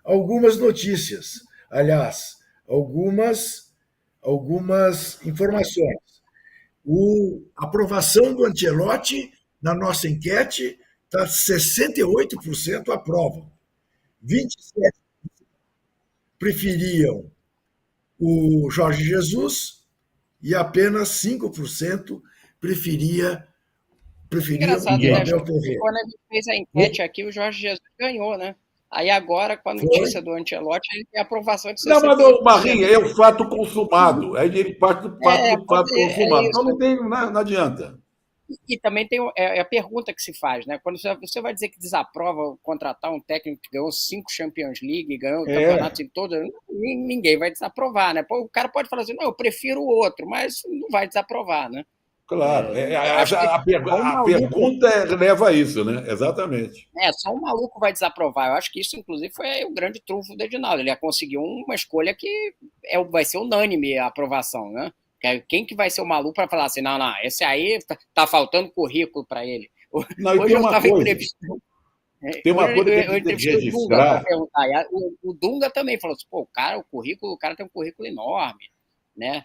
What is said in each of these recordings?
algumas notícias, aliás, algumas informações. A aprovação do Ancelotti, na nossa enquete, está 68% aprovam. 27% preferiam o Jorge Jesus e apenas 5% preferia, preferiam Engraçado, o né? Abel Ferreira. Quando a gente fez a enquete aqui, o Jorge Jesus ganhou, né? Aí agora, com a Foi? notícia do Ancelotti, ele tem aprovação de Não, mas o 68%. Marinho é o fato consumado. Aí ele parte do fato É consumado. Então isso. não tem, não adianta. E também tem a pergunta que se faz, né? Quando você vai dizer que desaprova contratar um técnico que ganhou 5 Champions League, ganhou campeonatos em todo, ninguém vai desaprovar, né? Pô, o cara pode falar assim, não, eu prefiro o outro, mas não vai desaprovar, né? Claro. Eu acho que só um A maluco, pergunta leva a isso, né? Exatamente. só um maluco vai desaprovar. Eu acho que isso, inclusive, foi o grande trunfo do Edinaldo. Ele conseguiu uma escolha que vai ser unânime a aprovação, né? Quem que vai ser o maluco para falar assim, não, esse aí tá faltando currículo para ele. Não, e Hoje tem eu uma estava coisa. entrevistando. Tem uma Hoje coisa que a eu gente tem que entrevistei o Dunga para registrar. perguntar. E o Dunga também falou assim, pô, o cara tem um currículo enorme, né?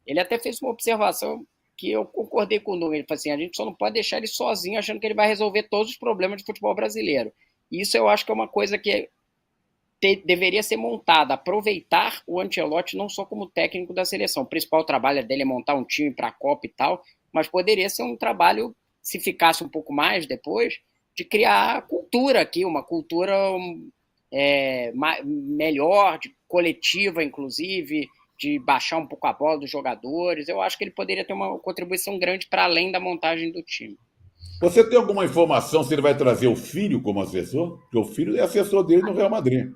Ele até fez uma observação que eu concordei com o Dunga. Ele falou assim, a gente só não pode deixar ele sozinho achando que ele vai resolver todos os problemas do futebol brasileiro. E isso eu acho que é uma coisa que deveria ser montada, aproveitar o Ancelotti não só como técnico da seleção. O principal trabalho dele é montar um time para a Copa e tal, mas poderia ser um trabalho, se ficasse um pouco mais depois, de criar cultura aqui, uma cultura melhor, de coletiva, inclusive, de baixar um pouco a bola dos jogadores. Eu acho que ele poderia ter uma contribuição grande para além da montagem do time. Você tem alguma informação se ele vai trazer o filho como assessor? Porque o filho é assessor dele no Real Madrid.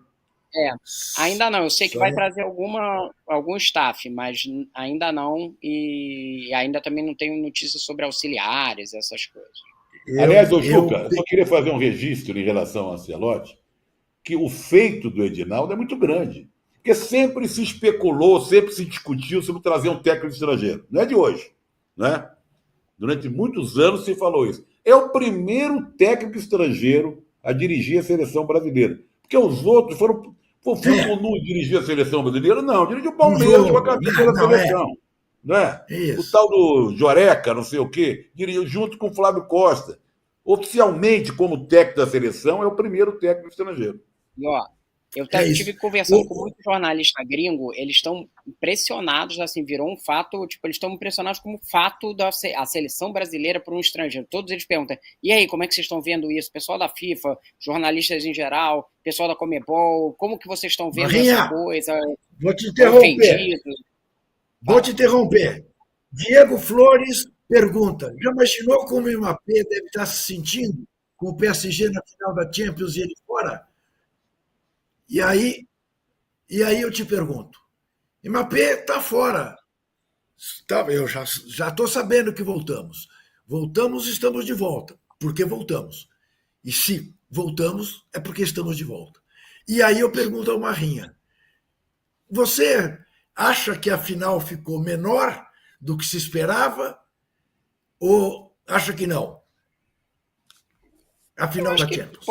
Ainda não. Eu sei que Só vai trazer algum staff, mas ainda não. E ainda também não tenho notícias sobre auxiliares, essas coisas. Aliás, ô Juca, eu só queria fazer um registro em relação ao Ancelotti, que o feito do Edinaldo é muito grande. Porque sempre se especulou, sempre se discutiu sobre trazer um técnico estrangeiro. Não é de hoje. Né? Durante muitos anos se falou isso. É o primeiro técnico estrangeiro a dirigir a seleção brasileira. Porque os outros foram. O Fico dirigir a seleção brasileira? Não, dirigiu o Palmeiras com a camisa da seleção. Né? O tal do Joreca, não sei o quê, dirigiu junto com o Flávio Costa. Oficialmente, como técnico da seleção, é o primeiro técnico estrangeiro. E, ó, eu tive conversando com muito jornalista gringo, eles estão impressionados, assim, virou um fato, tipo, eles estão impressionados como fato da seleção brasileira para um estrangeiro. Todos eles perguntam, e aí, como é que vocês estão vendo isso? Pessoal da FIFA, jornalistas em geral, pessoal da Comebol, como que vocês estão vendo essa coisa? Vou te interromper. Diego Flores pergunta, já imaginou como o Mbappé deve estar se sentindo com o PSG na final da Champions e ele fora? E aí eu te pergunto, Mbappé está fora. Eu já estou sabendo que voltamos. Voltamos, estamos de volta. Porque voltamos. E se voltamos, é porque estamos de volta. E aí eu pergunto ao Marrinha, você acha que a final ficou menor do que se esperava? Ou acha que não? A final da Champions.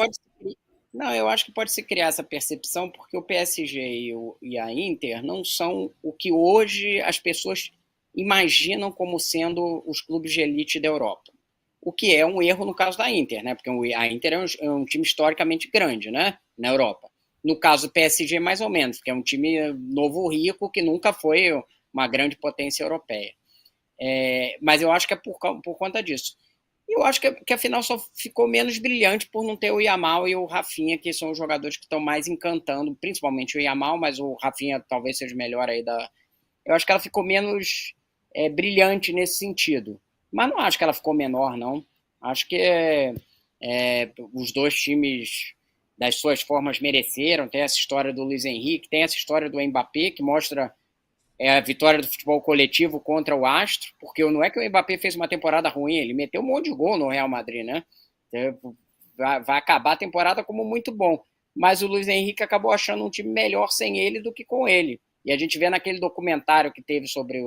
Não, eu acho que pode se criar essa percepção porque o PSG e a Inter não são o que hoje as pessoas imaginam como sendo os clubes de elite da Europa. O que é um erro no caso da Inter, né? Porque a Inter é um time historicamente grande, né? Na Europa. No caso do PSG, mais ou menos, porque é um time novo rico que nunca foi uma grande potência europeia. Mas eu acho que é por conta disso. Eu acho que a final só ficou menos brilhante por não ter o Yamal e o Rafinha, que são os jogadores que estão mais encantando, principalmente o Yamal, mas o Rafinha talvez seja o melhor aí da... Eu acho que ela ficou menos brilhante nesse sentido. Mas não acho que ela ficou menor, não. Acho que os dois times, das suas formas, mereceram. Tem essa história do Luiz Henrique, tem essa história do Mbappé, que mostra a vitória do futebol coletivo contra o Astro, porque não é que o Mbappé fez uma temporada ruim, ele meteu um monte de gol no Real Madrid, né? Vai acabar a temporada como muito bom. Mas o Luiz Henrique acabou achando um time melhor sem ele do que com ele. E a gente vê naquele documentário que teve sobre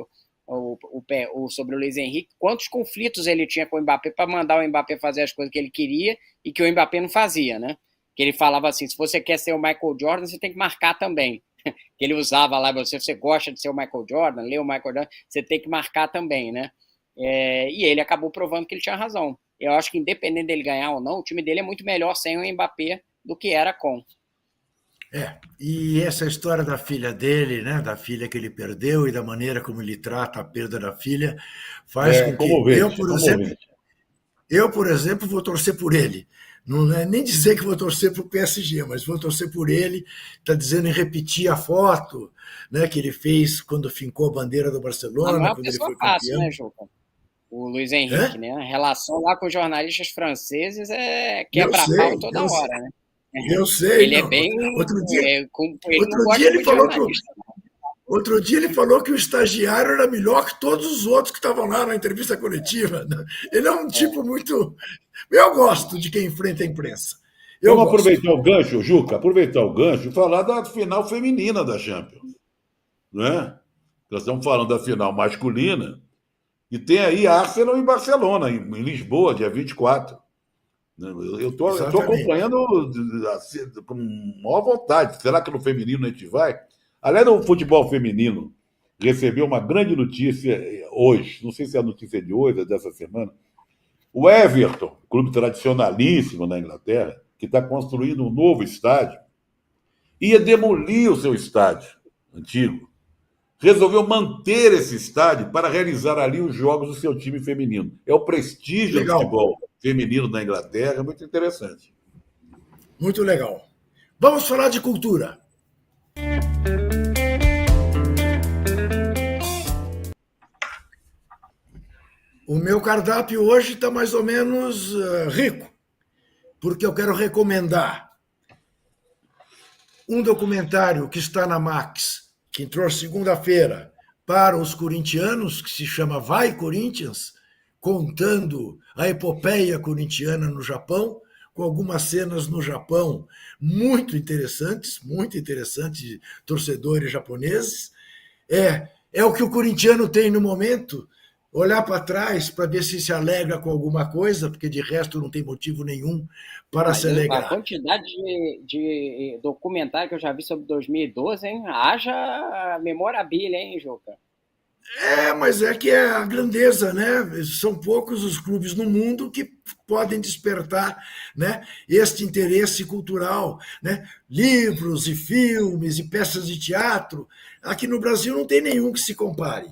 sobre o Luiz Henrique, quantos conflitos ele tinha com o Mbappé para mandar o Mbappé fazer as coisas que ele queria e que o Mbappé não fazia, né? que ele falava assim, se você quer ser o Michael Jordan, você tem que marcar também. Que ele usava lá, você gosta de ser o Michael Jordan, lê o Michael Jordan, você tem que marcar também, né? E ele acabou provando que ele tinha razão. Eu acho que independente dele ganhar ou não, o time dele é muito melhor sem o Mbappé do que era com. E essa história da filha dele, né, da filha que ele perdeu e da maneira como ele trata a perda da filha, faz com que eu, por exemplo, vou torcer por ele. Não é nem dizer que vou torcer para o PSG, mas vou torcer por ele. Está dizendo em repetir a foto, né, que ele fez quando fincou a bandeira do Barcelona, não é uma quando ele pessoa foi fácil, campeão. né, Juca? O Luiz Henrique, né? A relação lá com os jornalistas franceses é quebra-pau toda hora, né? Eu sei. Ele é bem. Outro dia, ele outro não gosta dia ele muito de falou jornalista. Outro dia ele falou que o estagiário era melhor que todos os outros que estavam lá na entrevista coletiva. Ele é um tipo muito. Eu gosto de quem enfrenta a imprensa. Vamos aproveitar o gancho, Juca, e falar da final feminina da Champions. Não é? Nós estamos falando da final masculina, e tem aí Arsenal e Barcelona, em Lisboa, dia 24. Eu estou acompanhando com maior vontade. Será que no feminino a gente vai? Aliás, no futebol feminino, recebeu uma grande notícia hoje, não sei se é a notícia de hoje, é dessa semana. O Everton, clube tradicionalíssimo na Inglaterra, que está construindo um novo estádio, ia demolir o seu estádio antigo. Resolveu manter esse estádio para realizar ali os jogos do seu time feminino. É o prestígio do futebol feminino na Inglaterra, é muito interessante. Muito legal. Vamos falar de cultura. O meu cardápio hoje está mais ou menos rico, porque eu quero recomendar um documentário que está na Max, que entrou segunda-feira, para os corintianos, que se chama Vai Corinthians, contando a epopeia corintiana no Japão, com algumas cenas no Japão muito interessantes, de torcedores japoneses. É o que o corintiano tem no momento, olhar para trás para ver se alegra com alguma coisa, porque de resto não tem motivo nenhum para se alegrar. A quantidade de documentário que eu já vi sobre 2012, hein? Haja memorabilia, hein, Juca? Mas é que é a grandeza, né? São poucos os clubes no mundo que podem despertar, né, este interesse cultural, né? Livros e filmes e peças de teatro. Aqui no Brasil não tem nenhum que se compare.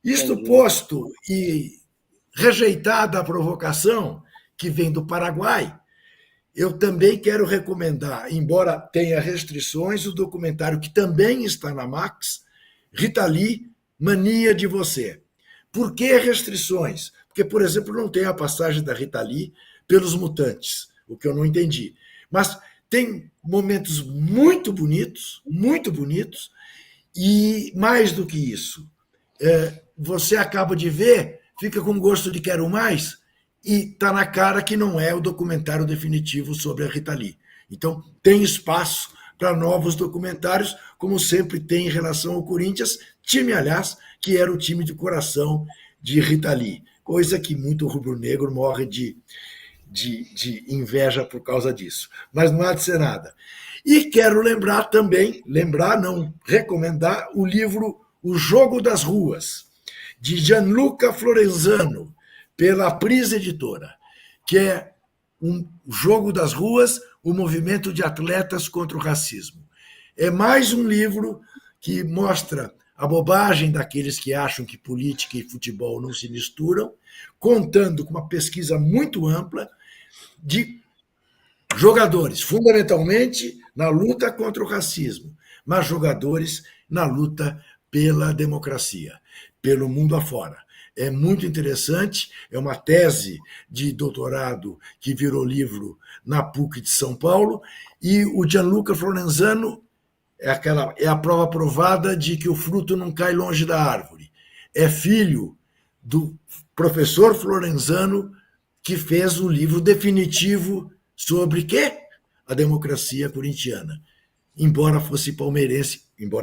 Isto posto e rejeitada a provocação que vem do Paraguai, eu também quero recomendar, embora tenha restrições, o documentário que também está na Max, Rita Lee, Mania de Você. Por que restrições? Porque, por exemplo, não tem a passagem da Rita Lee pelos Mutantes, o que eu não entendi. Mas tem momentos muito bonitos, e mais do que isso, você acaba de ver, fica com gosto de quero mais, e está na cara que não é o documentário definitivo sobre a Rita Lee. Então, tem espaço para novos documentários, como sempre tem em relação ao Corinthians, time, aliás, que era o time de coração de Rita Lee, coisa que muito rubro-negro morre de inveja por causa disso. Mas não há de ser nada. E quero recomendar o livro O Jogo das Ruas, de Gianluca Florenzano, pela Pris Editora, que é um jogo das ruas, o movimento de atletas contra o racismo. É mais um livro que mostra a bobagem daqueles que acham que política e futebol não se misturam, contando com uma pesquisa muito ampla de jogadores, fundamentalmente na luta contra o racismo, mas jogadores na luta pela democracia, pelo mundo afora. É muito interessante, é uma tese de doutorado que virou livro na PUC de São Paulo, e o Gianluca Florenzano é a prova provada de que o fruto não cai longe da árvore. É filho do professor Florenzano, que fez o livro definitivo sobre quê? A democracia corintiana. Embora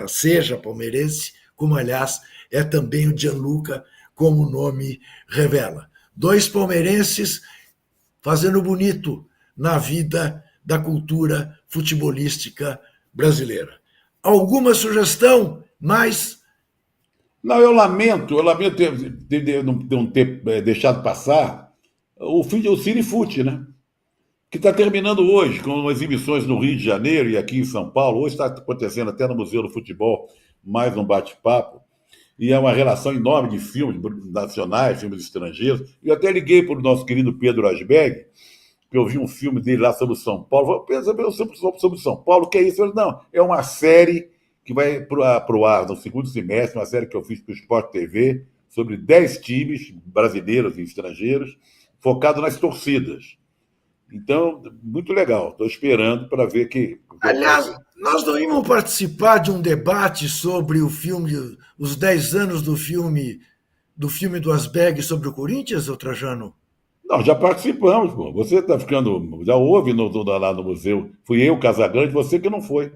seja palmeirense, como, aliás, é também o Gianluca, como o nome revela. 2 palmeirenses fazendo bonito na vida da cultura futebolística brasileira. Alguma sugestão mais? Não, eu lamento não ter deixado passar o Cinefute, né? Que está terminando hoje, com exibições no Rio de Janeiro e aqui em São Paulo. Hoje está acontecendo até no Museu do Futebol mais um bate-papo. E é uma relação enorme de filmes nacionais, filmes estrangeiros. Eu até liguei para o nosso querido Pedro Asberg, que eu vi um filme dele lá sobre o São Paulo. Pensa sobre São Paulo, o que é isso? Eu falei, não, é uma série que vai para o ar no segundo semestre, uma série que eu fiz para o Sport TV, sobre 10 times brasileiros e estrangeiros, focado nas torcidas. Então, muito legal. Estou esperando para ver que... Aliás, nós não íamos participar de um debate sobre o filme, os 10 anos do filme do Asberg sobre o Corinthians, ô Trajano? Não, já participamos, pô. Você está ficando... Já houve lá no museu. Fui eu, Casagrande, você que não foi.